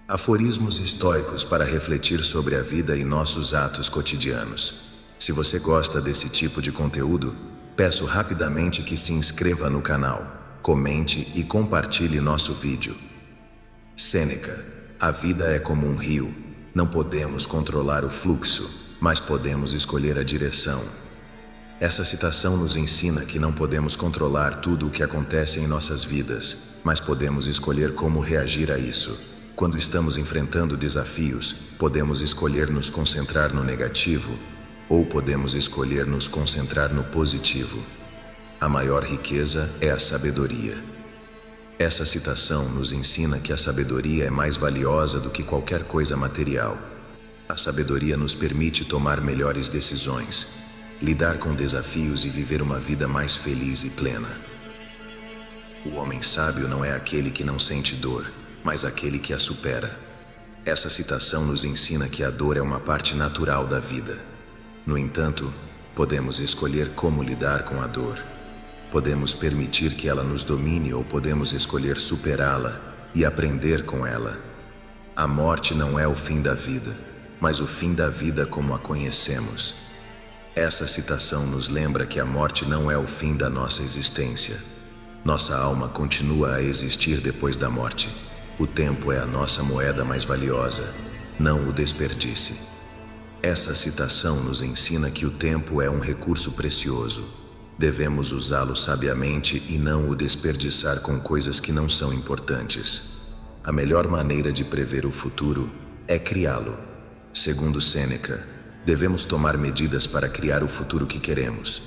Aforismos estoicos para refletir sobre a vida e nossos atos cotidianos. Se você gosta desse tipo de conteúdo, peço rapidamente que se inscreva no canal, comente e compartilhe nosso vídeo. Sêneca: a vida é como um rio, não podemos controlar o fluxo, mas podemos escolher a direção. Essa citação nos ensina que não podemos controlar tudo o que acontece em nossas vidas, mas podemos escolher como reagir a isso. Quando estamos enfrentando desafios, podemos escolher nos concentrar no negativo, ou podemos escolher nos concentrar no positivo. A maior riqueza é a sabedoria. Essa citação nos ensina que a sabedoria é mais valiosa do que qualquer coisa material. A sabedoria nos permite tomar melhores decisões, lidar com desafios e viver uma vida mais feliz e plena. O homem sábio não é aquele que não sente dor, mas aquele que a supera. Essa citação nos ensina que a dor é uma parte natural da vida. No entanto, podemos escolher como lidar com a dor. Podemos permitir que ela nos domine ou podemos escolher superá-la e aprender com ela. A morte não é o fim da vida, mas o fim da vida como a conhecemos. Essa citação nos lembra que a morte não é o fim da nossa existência. Nossa alma continua a existir depois da morte. O tempo é a nossa moeda mais valiosa, não o desperdice. Essa citação nos ensina que o tempo é um recurso precioso. Devemos usá-lo sabiamente e não o desperdiçar com coisas que não são importantes. A melhor maneira de prever o futuro é criá-lo. Segundo Sêneca, devemos tomar medidas para criar o futuro que queremos.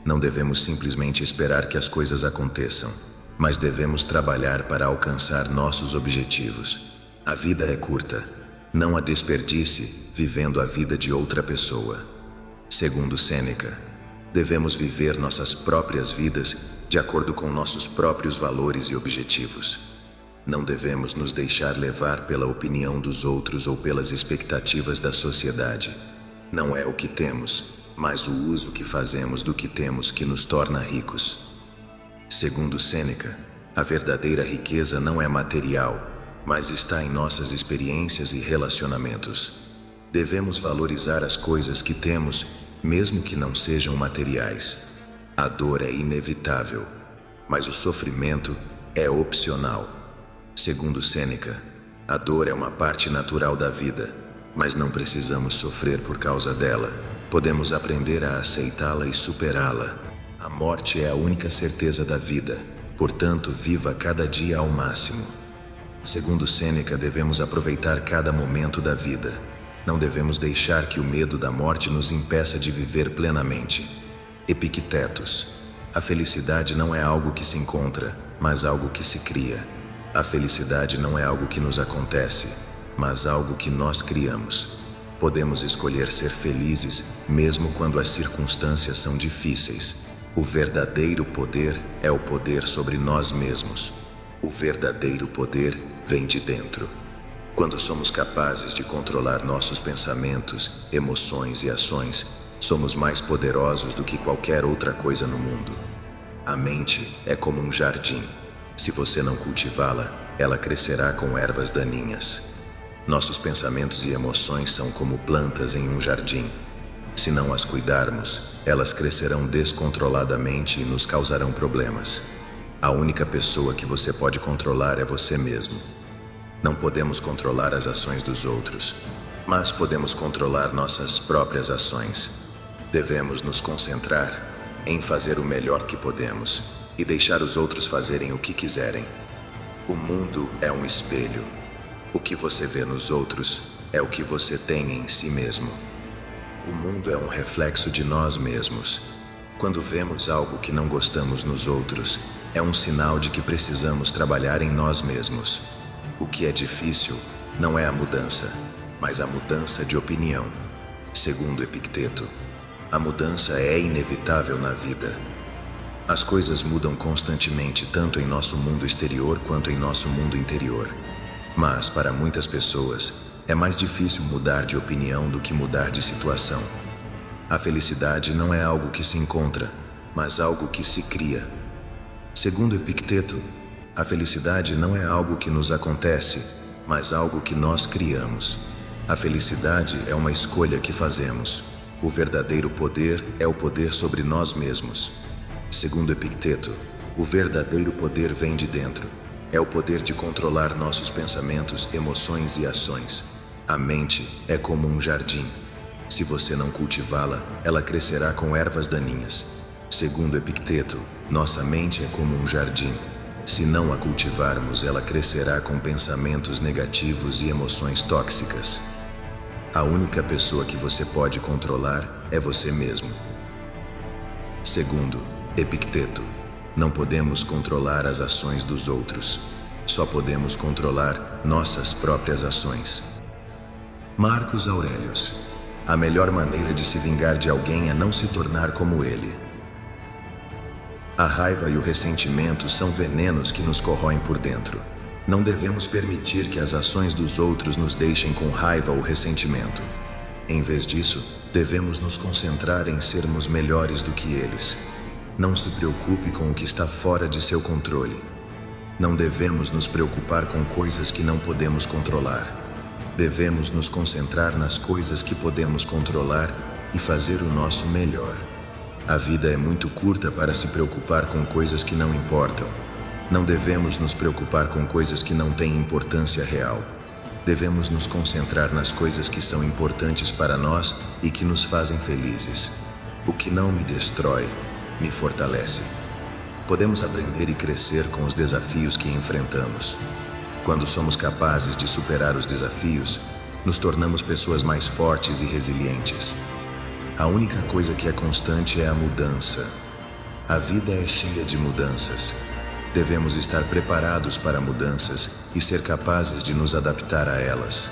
Não devemos simplesmente esperar que as coisas aconteçam, mas devemos trabalhar para alcançar nossos objetivos. A vida é curta, não a desperdice vivendo a vida de outra pessoa. Segundo Sêneca, devemos viver nossas próprias vidas de acordo com nossos próprios valores e objetivos. Não devemos nos deixar levar pela opinião dos outros ou pelas expectativas da sociedade. Não é o que temos, mas o uso que fazemos do que temos que nos torna ricos. Segundo Sêneca, a verdadeira riqueza não é material, mas está em nossas experiências e relacionamentos. Devemos valorizar as coisas que temos, mesmo que não sejam materiais. A dor é inevitável, mas o sofrimento é opcional. Segundo Sêneca, a dor é uma parte natural da vida, mas não precisamos sofrer por causa dela. Podemos aprender a aceitá-la e superá-la. A morte é a única certeza da vida, portanto, viva cada dia ao máximo. Segundo Sêneca, devemos aproveitar cada momento da vida. Não devemos deixar que o medo da morte nos impeça de viver plenamente. Epictetus: a felicidade não é algo que se encontra, mas algo que se cria. A felicidade não é algo que nos acontece, mas algo que nós criamos. Podemos escolher ser felizes, mesmo quando as circunstâncias são difíceis. O verdadeiro poder é o poder sobre nós mesmos. O verdadeiro poder vem de dentro. Quando somos capazes de controlar nossos pensamentos, emoções e ações, somos mais poderosos do que qualquer outra coisa no mundo. A mente é como um jardim. Se você não cultivá-la, ela crescerá com ervas daninhas. Nossos pensamentos e emoções são como plantas em um jardim. Se não as cuidarmos, elas crescerão descontroladamente e nos causarão problemas. A única pessoa que você pode controlar é você mesmo. Não podemos controlar as ações dos outros, mas podemos controlar nossas próprias ações. Devemos nos concentrar em fazer o melhor que podemos e deixar os outros fazerem o que quiserem. O mundo é um espelho. O que você vê nos outros é o que você tem em si mesmo. O mundo é um reflexo de nós mesmos. Quando vemos algo que não gostamos nos outros, é um sinal de que precisamos trabalhar em nós mesmos. O que é difícil não é a mudança, mas a mudança de opinião. Segundo Epicteto, a mudança é inevitável na vida. As coisas mudam constantemente tanto em nosso mundo exterior quanto em nosso mundo interior. Mas, para muitas pessoas, é mais difícil mudar de opinião do que mudar de situação. A felicidade não é algo que se encontra, mas algo que se cria. Segundo Epicteto, a felicidade não é algo que nos acontece, mas algo que nós criamos. A felicidade é uma escolha que fazemos. O verdadeiro poder é o poder sobre nós mesmos. Segundo Epicteto, o verdadeiro poder vem de dentro. É o poder de controlar nossos pensamentos, emoções e ações. A mente é como um jardim. Se você não cultivá-la, ela crescerá com ervas daninhas. Segundo Epicteto, nossa mente é como um jardim. Se não a cultivarmos, ela crescerá com pensamentos negativos e emoções tóxicas. A única pessoa que você pode controlar é você mesmo. Segundo Epicteto, não podemos controlar as ações dos outros. Só podemos controlar nossas próprias ações. Marcos Aurelius. A melhor maneira de se vingar de alguém é não se tornar como ele. A raiva e o ressentimento são venenos que nos corroem por dentro. Não devemos permitir que as ações dos outros nos deixem com raiva ou ressentimento. Em vez disso, devemos nos concentrar em sermos melhores do que eles. Não se preocupe com o que está fora de seu controle. Não devemos nos preocupar com coisas que não podemos controlar. Devemos nos concentrar nas coisas que podemos controlar e fazer o nosso melhor. A vida é muito curta para se preocupar com coisas que não importam. Não devemos nos preocupar com coisas que não têm importância real. Devemos nos concentrar nas coisas que são importantes para nós e que nos fazem felizes. O que não me destrói, me fortalece. Podemos aprender e crescer com os desafios que enfrentamos. Quando somos capazes de superar os desafios, nos tornamos pessoas mais fortes e resilientes. A única coisa que é constante é a mudança. A vida é cheia de mudanças. Devemos estar preparados para mudanças e ser capazes de nos adaptar a elas.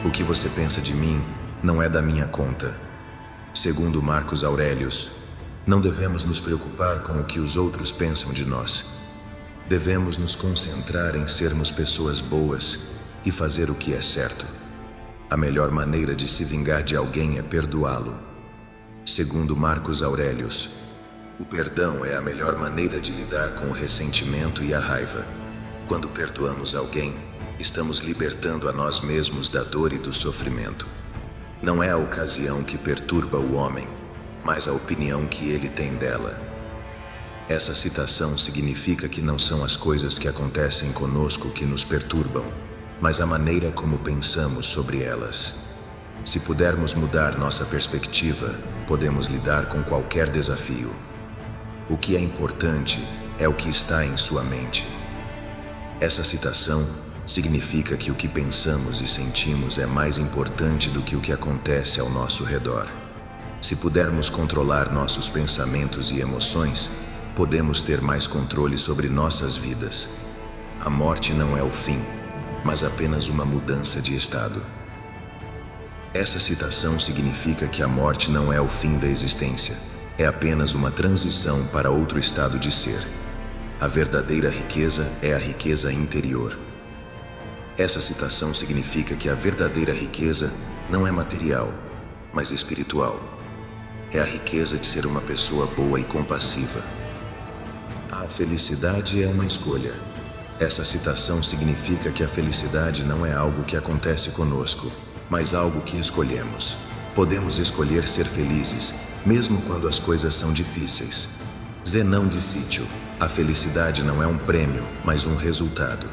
O que você pensa de mim não é da minha conta. Segundo Marcos Aurelius, não devemos nos preocupar com o que os outros pensam de nós. Devemos nos concentrar em sermos pessoas boas e fazer o que é certo. A melhor maneira de se vingar de alguém é perdoá-lo. Segundo Marcos Aurelius, o perdão é a melhor maneira de lidar com o ressentimento e a raiva. Quando perdoamos alguém, estamos libertando a nós mesmos da dor e do sofrimento. Não é a ocasião que perturba o homem, mas a opinião que ele tem dela. Essa citação significa que não são as coisas que acontecem conosco que nos perturbam, mas a maneira como pensamos sobre elas. Se pudermos mudar nossa perspectiva, podemos lidar com qualquer desafio. O que é importante é o que está em sua mente. Essa citação significa que o que pensamos e sentimos é mais importante do que o que acontece ao nosso redor. Se pudermos controlar nossos pensamentos e emoções, podemos ter mais controle sobre nossas vidas. A morte não é o fim, mas apenas uma mudança de estado. Essa citação significa que a morte não é o fim da existência, é apenas uma transição para outro estado de ser. A verdadeira riqueza é a riqueza interior. Essa citação significa que a verdadeira riqueza não é material, mas espiritual. É a riqueza de ser uma pessoa boa e compassiva. A felicidade é uma escolha. Essa citação significa que a felicidade não é algo que acontece conosco, mas algo que escolhemos. Podemos escolher ser felizes, mesmo quando as coisas são difíceis. Zenão de Sítio. A felicidade não é um prêmio, mas um resultado.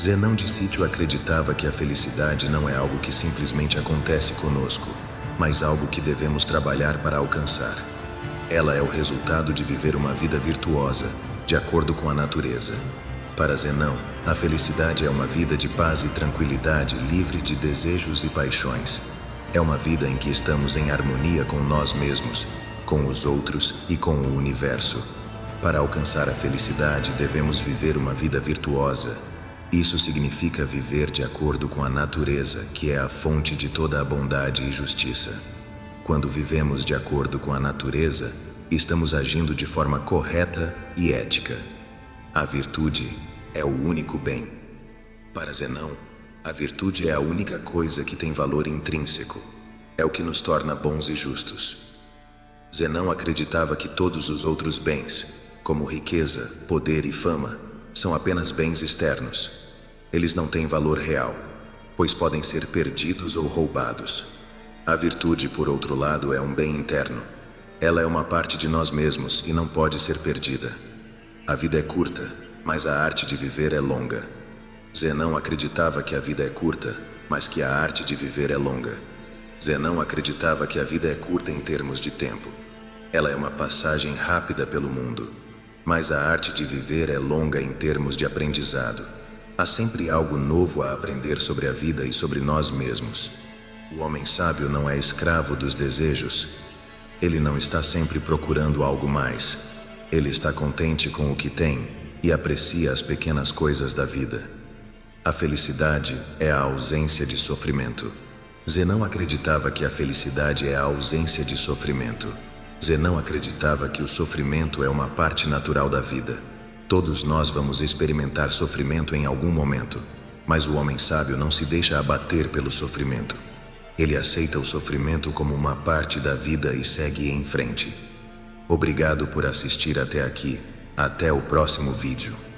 Zenão de Sítio acreditava que a felicidade não é algo que simplesmente acontece conosco, mas algo que devemos trabalhar para alcançar. Ela é o resultado de viver uma vida virtuosa, de acordo com a natureza. Para Zenão, a felicidade é uma vida de paz e tranquilidade, livre de desejos e paixões. É uma vida em que estamos em harmonia com nós mesmos, com os outros e com o universo. Para alcançar a felicidade, devemos viver uma vida virtuosa. Isso significa viver de acordo com a natureza, que é a fonte de toda a bondade e justiça. Quando vivemos de acordo com a natureza, estamos agindo de forma correta e ética. A virtude é o único bem. Para Zenão, a virtude é a única coisa que tem valor intrínseco. É o que nos torna bons e justos. Zenão acreditava que todos os outros bens, como riqueza, poder e fama, são apenas bens externos. Eles não têm valor real, pois podem ser perdidos ou roubados. A virtude, por outro lado, é um bem interno. Ela é uma parte de nós mesmos e não pode ser perdida. A vida é curta, mas a arte de viver é longa. Zenão acreditava que a vida é curta, mas que a arte de viver é longa. Zenão acreditava que a vida é curta em termos de tempo. Ela é uma passagem rápida pelo mundo, mas a arte de viver é longa em termos de aprendizado. Há sempre algo novo a aprender sobre a vida e sobre nós mesmos. O homem sábio não é escravo dos desejos. Ele não está sempre procurando algo mais. Ele está contente com o que tem e aprecia as pequenas coisas da vida. A felicidade é a ausência de sofrimento. Zenão acreditava que a felicidade é a ausência de sofrimento. Zenão acreditava que o sofrimento é uma parte natural da vida. Todos nós vamos experimentar sofrimento em algum momento, mas o homem sábio não se deixa abater pelo sofrimento. Ele aceita o sofrimento como uma parte da vida e segue em frente. Obrigado por assistir até aqui. Até o próximo vídeo.